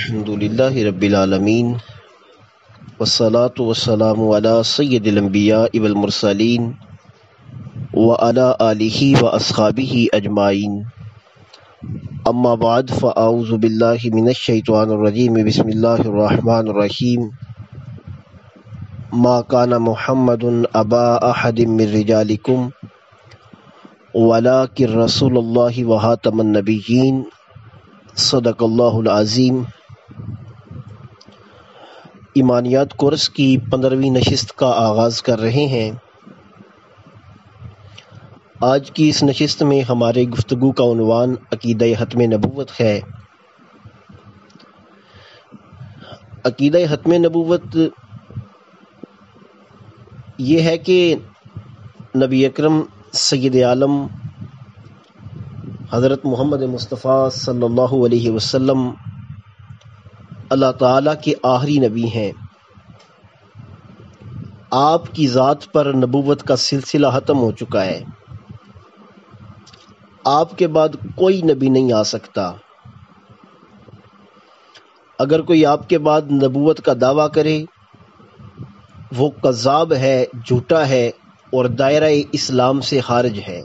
الحمد للہ رب العالمین والصلاة والسلام علی سید الانبیاء والمرسلین وعلی آلہ واصحابہ اجمعین اما بعد فاعوذ باللہ من الشیطان الرجیم بسم اللہ الرحمن الرحیم ما کان محمد ابا احد من رجالکم ولکن رسول اللہ وخاتم النبیین صدق اللہ العظیم۔ ایمانیات کورس کی 15ویں نشست کا آغاز کر رہے ہیں۔ آج کی اس نشست میں ہمارے گفتگو کا عنوان عقیدہ ختم نبوت ہے۔ عقیدہ ختم نبوت یہ ہے کہ نبی اکرم سید عالم حضرت محمد مصطفیٰ صلی اللہ علیہ وسلم اللہ تعالیٰ کے آخری نبی ہیں۔ آپ کی ذات پر نبوت کا سلسلہ ختم ہو چکا ہے۔ آپ کے بعد کوئی نبی نہیں آ سکتا۔ اگر کوئی آپ کے بعد نبوت کا دعویٰ کرے وہ کذاب ہے، جھوٹا ہے اور دائرہ اسلام سے خارج ہے۔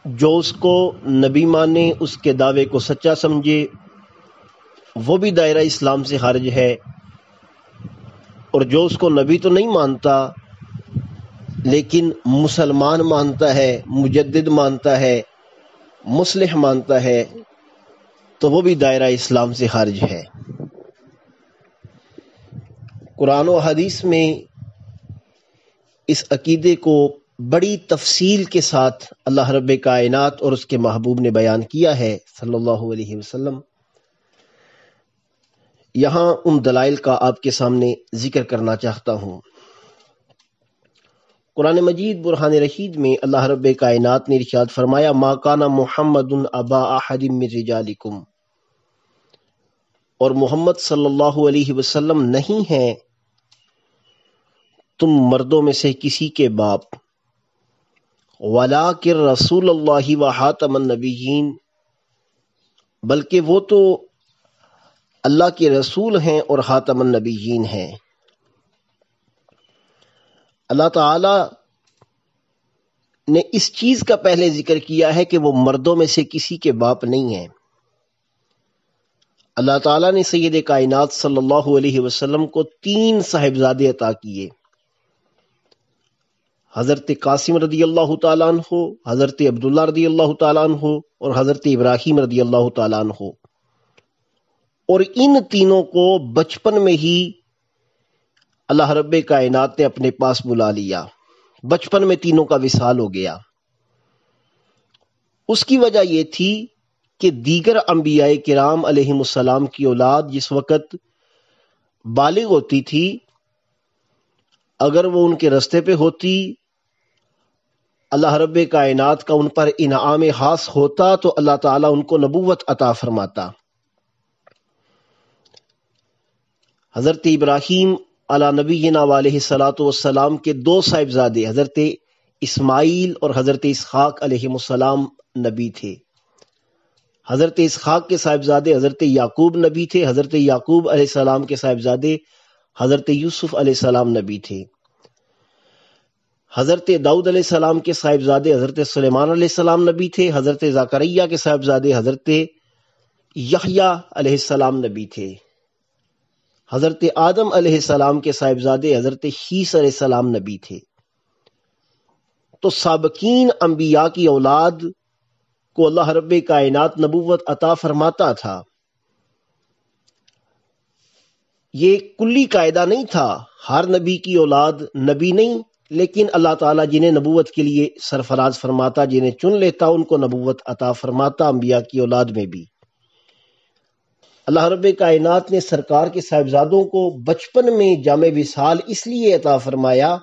جو اس کو نبی مانے، اس کے دعوے کو سچا سمجھے، وہ بھی دائرہ اسلام سے خارج ہے، اور جو اس کو نبی تو نہیں مانتا لیکن مسلمان مانتا ہے، مجدد مانتا ہے، مصلح مانتا ہے، تو وہ بھی دائرہ اسلام سے خارج ہے۔ قرآن و حدیث میں اس عقیدے کو بڑی تفصیل کے ساتھ اللہ رب کائنات اور اس کے محبوب نے بیان کیا ہے صلی اللہ علیہ وسلم۔ یہاں ان دلائل کا آپ کے سامنے ذکر کرنا چاہتا ہوں۔ قرآن مجید برہان رشید میں اللہ رب کائنات نے ارشاد فرمایا ما کان محمد ابا احد من رجالکم، اور محمد صلی اللہ علیہ وسلم نہیں ہیں تم مردوں میں سے کسی کے باپ، وَلَٰكِن رسول اللہ وخاتم النبیین، بلکہ وہ تو اللہ کے رسول ہیں اور خاتم النبیین ہیں۔ اللہ تعالی نے اس چیز کا پہلے ذکر کیا ہے کہ وہ مردوں میں سے کسی کے باپ نہیں ہیں۔ اللہ تعالیٰ نے سید کائنات صلی اللہ علیہ وسلم کو 3 صاحبزادے عطا کیے، حضرت قاسم رضی اللہ تعالیٰ عنہ، حضرت عبداللہ رضی اللہ تعالیٰ عنہ اور حضرت ابراہیم رضی اللہ تعالیٰ عنہ، اور ان تینوں کو بچپن میں ہی اللہ رب کائنات نے اپنے پاس بلا لیا۔ بچپن میں تینوں کا وصال ہو گیا۔ اس کی وجہ یہ تھی کہ دیگر انبیاء کرام علیہم السلام کی اولاد جس وقت بالغ ہوتی تھی، اگر وہ ان کے رستے پہ ہوتی، اللہ رب کائنات کا ان پر انعام خاص ہوتا تو اللہ تعالیٰ ان کو نبوت عطا فرماتا۔ حضرت ابراہیم علی نبینا علیہ الصلاۃ والسلام کے 2 صاحبزادے حضرت اسماعیل اور حضرت اسحاق علیہ السلام نبی تھے۔ حضرت اسحاق کے صاحبزادے حضرت یعقوب نبی تھے۔ حضرت یعقوب علیہ السلام کے صاحبزادے حضرت یوسف علیہ السلام نبی تھے۔ حضرت داؤد علیہ السلام کے صاحبزادے حضرت سلیمان علیہ السلام نبی تھے۔ حضرت زکریا کے صاحبزادے حضرت یحییٰ علیہ السلام نبی تھے۔ حضرت آدم علیہ السلام کے صاحبزادے حضرت شیس علیہ السلام نبی تھے۔ تو سابقین انبیاء کی اولاد کو اللہ رب کائنات نبوت عطا فرماتا تھا۔ یہ کلی قاعدہ نہیں تھا، ہر نبی کی اولاد نبی نہیں، لیکن اللہ تعالیٰ جنہیں نبوت کے لیے سرفراز فرماتا، جنہیں چن لیتا، ان کو نبوت عطا فرماتا انبیاء کی اولاد میں بھی۔ اللہ رب کائنات نے سرکار کے صاحبزادوں کو بچپن میں جامع وصال اس لیے عطا فرمایا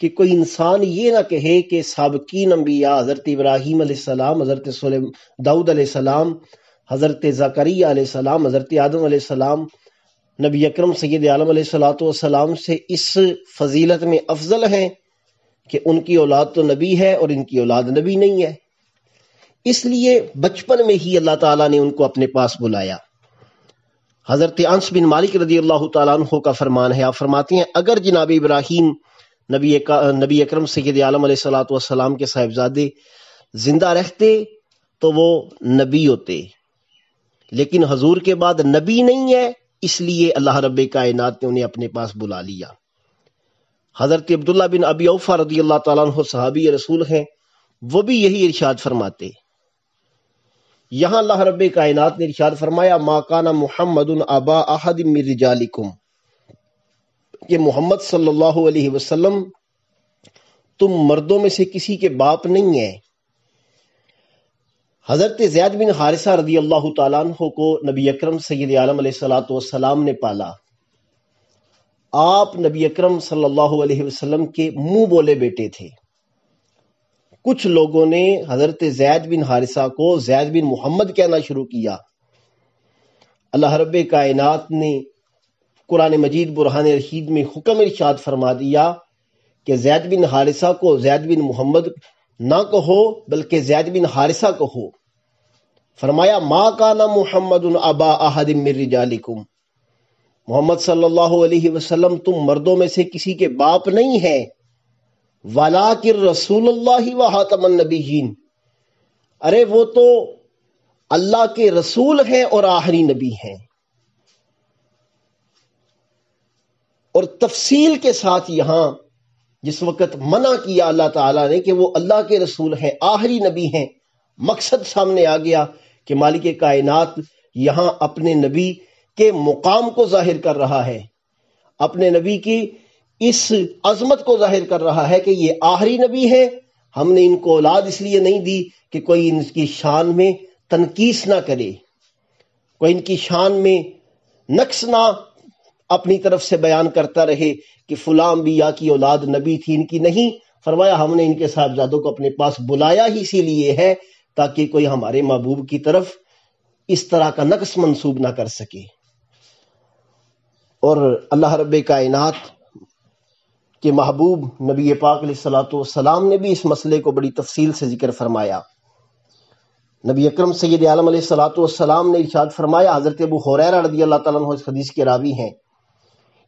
کہ کوئی انسان یہ نہ کہے کہ سابقین انبیاء حضرت ابراہیم علیہ السلام، حضرت داؤد علیہ السلام، حضرت زکریا علیہ السلام، حضرت آدم علیہ السلام نبی اکرم سید عالم علیہ الصلوۃ والسلام سے اس فضیلت میں افضل ہیں کہ ان کی اولاد تو نبی ہے اور ان کی اولاد نبی نہیں ہے۔ اس لیے بچپن میں ہی اللہ تعالیٰ نے ان کو اپنے پاس بلایا۔ حضرت انس بن مالک رضی اللہ تعالیٰ عنہ کا فرمان ہے، آپ فرماتے ہیں اگر جناب ابراہیم نبی اکرم سید عالم علیہ الصلوۃ والسلام کے صاحبزادے زندہ رہتے تو وہ نبی ہوتے، لیکن حضور کے بعد نبی نہیں ہے، اس لیے اللہ رب کائنات نے انہیں اپنے پاس بلا لیا۔ حضرت عبداللہ بن ابی اوفا رضی اللہ تعالیٰ عنہ صحابی رسول ہیں، وہ بھی یہی ارشاد فرماتے۔ یہاں اللہ رب کائنات نے ارشاد فرمایا ما کان محمد ابا احد من رجالکم، کہ محمد صلی اللہ علیہ وسلم تم مردوں میں سے کسی کے باپ نہیں ہیں۔ حضرت زید بن حارثہ رضی اللہ تعالیٰ عنہ کو نبی اکرم سید عالم علیہ الصلوۃ والسلام نے پالا۔ آپ نبی اکرم صلی اللہ علیہ وسلم کے منہ بولے بیٹے تھے۔ کچھ لوگوں نے حضرت زید بن حارثہ کو زید بن محمد کہنا شروع کیا۔ اللہ رب کائنات نے قرآن مجید برہان رشید میں حکم ارشاد فرما دیا کہ زید بن حارثہ کو زید بن محمد نہ کہو بلکہ زید بن حارثہ کہو۔ فرمایا ما کان محمد ابا احد من رجالکم، محمد صلی اللہ علیہ وسلم تم مردوں میں سے کسی کے باپ نہیں ہیں، وَلَٰكِن رسول اللہ وَخَاتَمَ النَّبِيِّينَ، ارے وہ تو اللہ کے رسول ہیں اور آخری نبی ہیں۔ اور تفصیل کے ساتھ یہاں جس وقت منع کیا اللہ تعالیٰ نے کہ وہ اللہ کے رسول ہیں، آخری نبی ہیں، مقصد سامنے آ گیا کہ مالک کائنات یہاں اپنے نبی کے مقام کو ظاہر کر رہا ہے، اپنے نبی کی اس عظمت کو ظاہر کر رہا ہے کہ یہ آخری نبی ہے۔ ہم نے ان کو اولاد اس لیے نہیں دی کہ کوئی ان کی شان میں تنقیص نہ کرے، کوئی ان کی شان میں نقص نہ اپنی طرف سے بیان کرتا رہے کہ فلاں انبیاء کی اولاد نبی تھی، ان کی نہیں۔ فرمایا ہم نے ان کے صاحبزادوں کو اپنے پاس بلایا ہی اسی لیے ہے تاکہ کوئی ہمارے محبوب کی طرف اس طرح کا نقص منسوب نہ کر سکے۔ اور اللہ رب کائنات کے محبوب نبی پاک علیہ الصلوۃ والسلام نے بھی اس مسئلے کو بڑی تفصیل سے ذکر فرمایا۔ نبی اکرم سید عالم علیہ الصلوۃ والسلام نے ارشاد فرمایا، حضرت ابو ہریرہ رضی اللہ تعالیٰ عنہ اس حدیث کے راوی ہیں،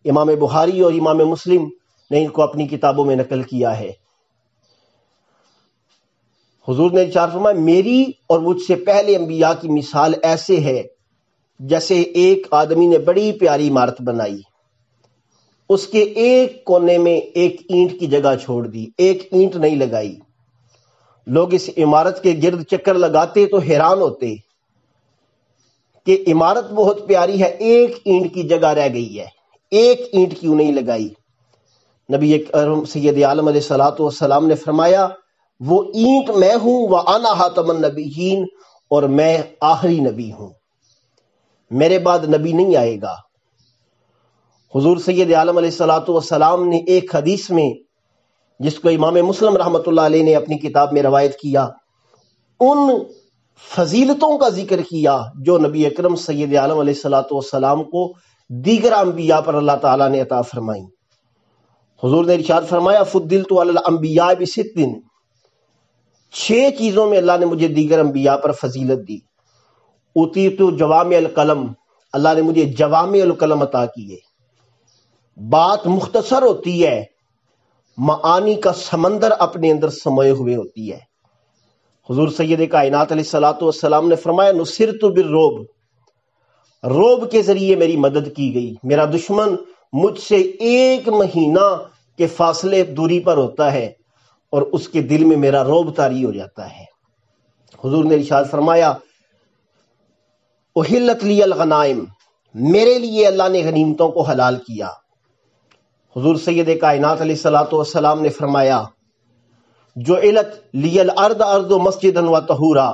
امام بخاری اور امام مسلم نے ان کو اپنی کتابوں میں نقل کیا ہے۔ حضور نے ارشاد فرمایا میری اور مجھ سے پہلے انبیاء کی مثال ایسے ہے جیسے ایک آدمی نے بڑی پیاری عمارت بنائی، اس کے ایک کونے میں ایک اینٹ کی جگہ چھوڑ دی، ایک اینٹ نہیں لگائی۔ لوگ اس عمارت کے گرد چکر لگاتے تو حیران ہوتے کہ عمارت بہت پیاری ہے، ایک اینٹ کی جگہ رہ گئی ہے، ایک اینٹ کیوں نہیں لگائی؟ نبی اکرم سید عالم علیہ الصلوۃ والسلام نے فرمایا وہ اینٹ میں ہوں، وَأَنَا خَاتَمُ النَّبِيِّينَ، اور میں آخری نبی ہوں، میرے بعد نبی نہیں آئے گا۔ حضور سید عالم علیہ الصلوۃ والسلام نے ایک حدیث میں جس کو امام مسلم رحمۃ اللہ علیہ نے اپنی کتاب میں روایت کیا، ان فضیلتوں کا ذکر کیا جو نبی اکرم سید عالم علیہ الصلوۃ والسلام کو دیگر انبیاء پر اللہ تعالیٰ نے عطا فرمائیں۔ حضور نے ارشاد فرمایا فضلت علی الانبیاء بست، 6 چیزوں میں اللہ نے مجھے دیگر انبیاء پر فضیلت دی۔ اوتیت جوامع القلم، اللہ نے مجھے جوامع القلم عطا کیے، بات مختصر ہوتی ہے، معانی کا سمندر اپنے اندر سموئے ہوئے ہوتی ہے۔ حضور سید کائنات علیہ الصلوۃ والسلام نے فرمایا نصرت بالرعب، رعب کے ذریعے میری مدد کی گئی، میرا دشمن مجھ سے 1 مہینہ کے فاصلے دوری پر ہوتا ہے اور اس کے دل میں میرا رعب طاری ہو جاتا ہے۔ حضور نے ارشاد فرمایا احلت لی الغنائم، میرے لیے اللہ نے غنیمتوں کو حلال کیا۔ حضور سید کائنات علیہ الصلوۃ والسلام نے فرمایا جعلت لی الارض ارض مسجدا وطہورا،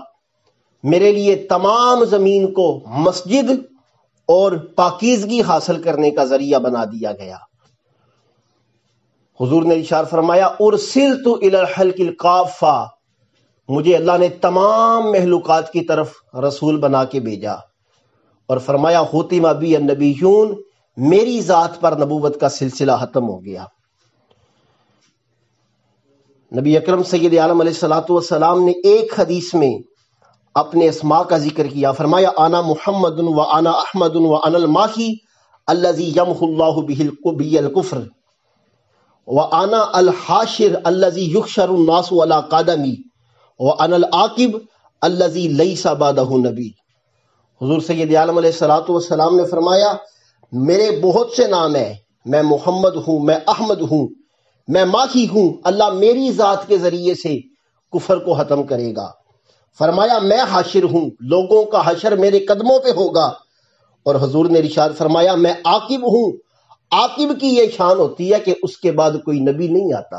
میرے لیے تمام زمین کو مسجد اور پاکیزگی حاصل کرنے کا ذریعہ بنا دیا گیا۔ حضور نے ارشاد فرمایا ارسلت الی الخلق الکافہ، مجھے اللہ نے تمام مخلوقات کی طرف رسول بنا کے بھیجا، اور فرمایا ختم بی النبیون، میری ذات پر نبوت کا سلسلہ ختم ہو گیا۔ نبی اکرم سید عالم علیہ الصلوۃ والسلام نے ایک حدیث میں اپنے اسماء کا ذکر کیا، فرمایا انا محمد و انا احمد و انا الماحی الذی یمحو اللہ بہ الکفر و انا الحاشر الذی یحشر الناس علی قدمی و انا العاقب الذی لیس بعدہ نبی۔ حضور سید عالم علیہ الصلوۃ والسلام نے فرمایا میرے بہت سے نام ہیں، میں محمد ہوں، میں احمد ہوں، میں ماحی ہوں، اللہ میری ذات کے ذریعے سے کفر کو ختم کرے گا۔ فرمایا میں حاشر ہوں، لوگوں کا حشر میرے قدموں پہ ہوگا، اور حضور نے ارشاد فرمایا میں عاقب ہوں۔ عاقب کی یہ شان ہوتی ہے کہ اس کے بعد کوئی نبی نہیں آتا۔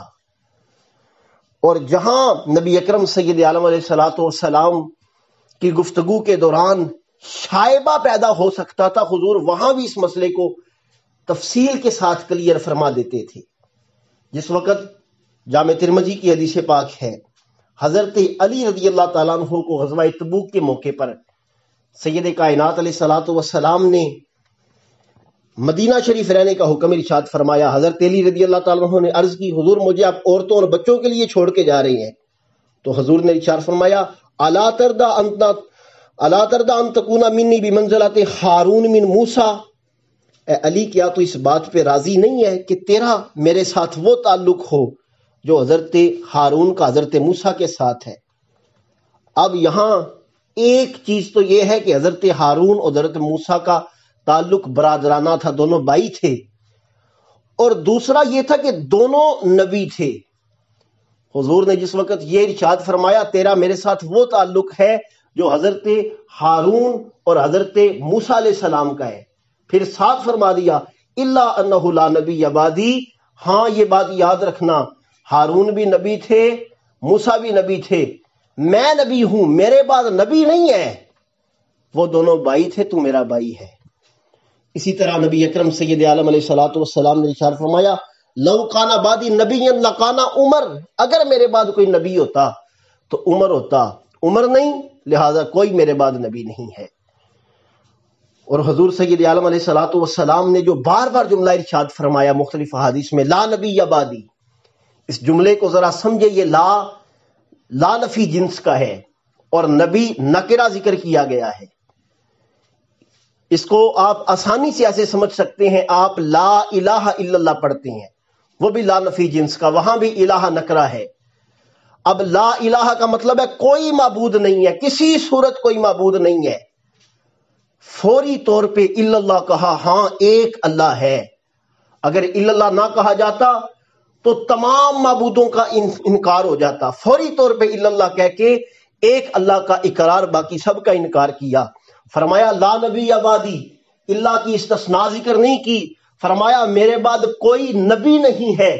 اور جہاں نبی اکرم سید عالم علیہ الصلوۃ والسلام کی گفتگو کے دوران شائبہ پیدا ہو سکتا تھا، حضور وہاں بھی اس مسئلے کو تفصیل کے ساتھ کلیئر فرما دیتے تھے۔ جس وقت جامع ترمذی کی حدیث پاک ہے، حضرت علی رضی اللہ تعالیٰ عنہ کو غزوہ تبوک کے موقع پر سید کائنات علیہ الصلوۃ والسلام نے مدینہ شریف رہنے کا حکم ارشاد فرمایا۔ حضرت علی رضی اللہ تعالیٰ عنہ نے عرض کی حضور مجھے آپ عورتوں اور بچوں کے لیے چھوڑ کے جا رہی ہیں، تو حضور نے ارشاد فرمایا الا ترضى ان تكون منی بمنزلۃ ہارون من موسیٰ، اے علی کیا تو اس بات پہ راضی نہیں ہے کہ تیرا میرے ساتھ وہ تعلق ہو جو حضرت ہارون کا حضرت موسیٰ کے ساتھ ہے۔ اب یہاں ایک چیز تو یہ ہے کہ حضرت ہارون اور حضرت موسیٰ کا تعلق برادرانہ تھا، دونوں بھائی تھے، اور دوسرا یہ تھا کہ دونوں نبی تھے۔ حضور نے جس وقت یہ ارشاد فرمایا تیرا میرے ساتھ وہ تعلق ہے جو حضرت ہارون اور حضرت موسیٰ علیہ السلام کا ہے، پھر ساتھ فرما دیا الا انہ لا نبی بعدی، ہاں یہ بات یاد رکھنا ہارون بھی نبی تھے، موسیٰ بھی نبی تھے، میں نبی ہوں، میرے بعد نبی نہیں ہے۔ وہ دونوں بھائی تھے، تو میرا بھائی ہے۔ اسی طرح نبی اکرم سید عالم علیہ الصلوۃ والسلام نے ارشاد فرمایا لو کان بعدی نبی لکان عمر، اگر میرے بعد کوئی نبی ہوتا تو عمر ہوتا، عمر نہیں، لہذا کوئی میرے بعد نبی نہیں ہے۔ اور حضور سید عالم علیہ الصلوۃ والسلام نے جو بار بار جملہ ارشاد فرمایا مختلف احادیث میں لا نبی بعدی، اس جملے کو ذرا سمجھے، یہ لا نفی جنس کا ہے اور نبی نکرہ ذکر کیا گیا ہے۔ اس کو آپ آسانی سے ایسے سمجھ سکتے ہیں، آپ لا الہ الا اللہ پڑھتے ہیں، وہ بھی لا نفی جنس کا، وہاں بھی الہ نکرہ ہے۔ اب لا الہ کا مطلب ہے کوئی معبود نہیں ہے، کسی صورت کوئی معبود نہیں ہے۔ فوری طور پہ الا اللہ کہا، ہاں ایک اللہ ہے۔ اگر الا اللہ نہ کہا جاتا تو تمام معبودوں کا انکار ہو جاتا۔ فوری طور پہ الا اللہ کہہ کے ایک اللہ کا اقرار، باقی سب کا انکار کیا۔ فرمایا لا نبی بعدی، اللہ کی استثناء ذکر نہیں کی، فرمایا میرے بعد کوئی نبی نہیں ہے۔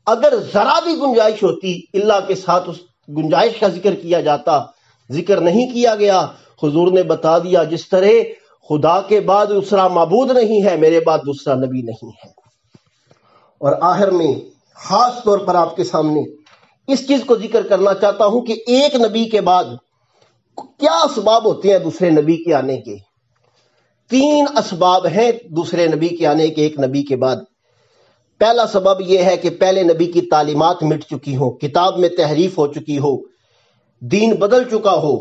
اگر ذرا بھی گنجائش ہوتی اللہ کے ساتھ اس گنجائش کا ذکر کیا جاتا، ذکر نہیں کیا گیا۔ حضور نے بتا دیا جس طرح خدا کے بعد دوسرا معبود نہیں ہے، میرے بعد دوسرا نبی نہیں ہے۔ اور آخر میں خاص طور پر آپ کے سامنے اس چیز کو ذکر کرنا چاہتا ہوں کہ ایک نبی کے بعد کیا اسباب ہوتے ہیں دوسرے نبی کے آنے کے؟ 3 اسباب ہیں دوسرے نبی کے آنے کے ایک نبی کے بعد۔ پہلا سبب یہ ہے کہ پہلے نبی کی تعلیمات مٹ چکی ہو، کتاب میں تحریف ہو چکی ہو، دین بدل چکا ہو۔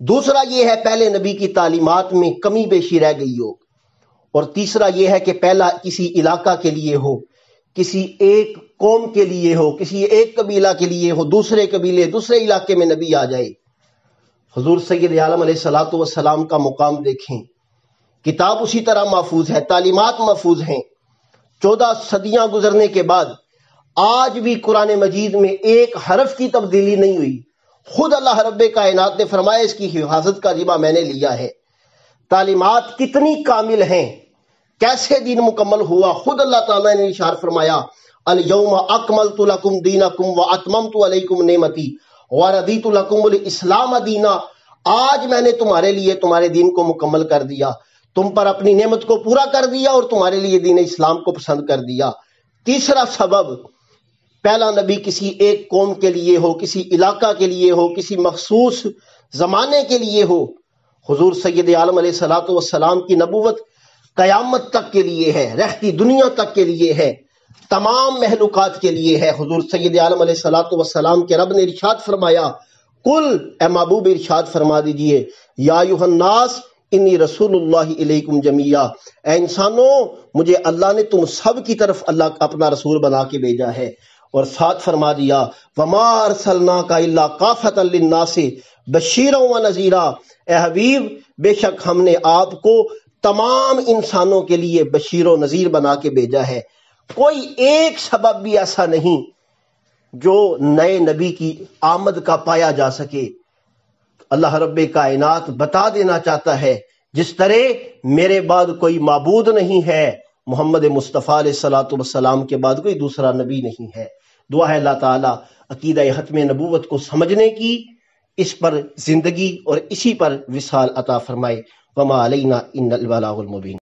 دوسرا یہ ہے پہلے نبی کی تعلیمات میں کمی بیشی رہ گئی ہو، اور تیسرا یہ ہے کہ پہلا کسی علاقہ کے لیے ہو، کسی ایک قوم کے لیے ہو، کسی ایک قبیلہ کے لیے ہو، دوسرے قبیلے دوسرے علاقے میں نبی آ جائے۔ حضور سید عالم علیہ الصلوۃ والسلام کا مقام دیکھیں، کتاب اسی طرح محفوظ ہے، تعلیمات محفوظ ہیں۔ 14 صدیاں گزرنے کے بعد آج بھی قرآن مجید میں ایک حرف کی تبدیلی نہیں ہوئی۔ خود اللہ رب کائنات نے فرمایا اس کی حفاظت کا ذمہ میں نے لیا ہے۔ تعلیمات کتنی کامل ہیں، کیسے دین مکمل ہوا، خود اللہ تعالیٰ نے ارشاد فرمایا الیوم اکملت لکم دینکم واتممت علیکم نعمتی ورضیت لکم الاسلام دینا، آج میں نے تمہارے لیے تمہارے دین کو مکمل کر دیا، تم پر اپنی نعمت کو پورا کر دیا اور تمہارے لیے دین اسلام کو پسند کر دیا۔ تیسرا سبب، پہلا نبی کسی ایک قوم کے لیے ہو، کسی علاقہ کے لیے ہو، کسی مخصوص زمانے کے لیے ہو۔ حضور سید عالم علیہ الصلوۃ والسلام کی نبوت قیامت تک کے لیے ہے، رہتی دنیا تک کے لیے ہے، تمام مخلوقات کے لیے ہے۔ حضور سید عالم علیہ الصلوۃ والسلام کے رب نے ارشاد فرمایا کل اے محبوب ارشاد فرما دیجئے یا ایھا الناس انی رسول اللہ علیکم جمیعا، اے انسانوں مجھے اللہ نے تم سب کی طرف اللہ اپنا رسول بنا کے بھیجا ہے۔ اور ساتھ فرما دیا وما ارسلناک الا کافۃ للناس بشیرا ونذیرا، اے حبیب بے شک ہم نے آپ کو تمام انسانوں کے لیے بشیر و نذیر بنا کے بھیجا ہے۔ کوئی ایک سبب بھی ایسا نہیں جو نئے نبی کی آمد کا پایا جا سکے۔ اللہ رب کائنات بتا دینا چاہتا ہے جس طرح میرے بعد کوئی معبود نہیں ہے، محمد مصطفیٰ علیہ الصلوۃ والسلام کے بعد کوئی دوسرا نبی نہیں ہے۔ دعا ہے اللہ تعالیٰ عقیدہ ختم نبوت کو سمجھنے کی، اس پر زندگی اور اسی پر وصال عطا فرمائے۔ وما علینا ان البلاغ المبین۔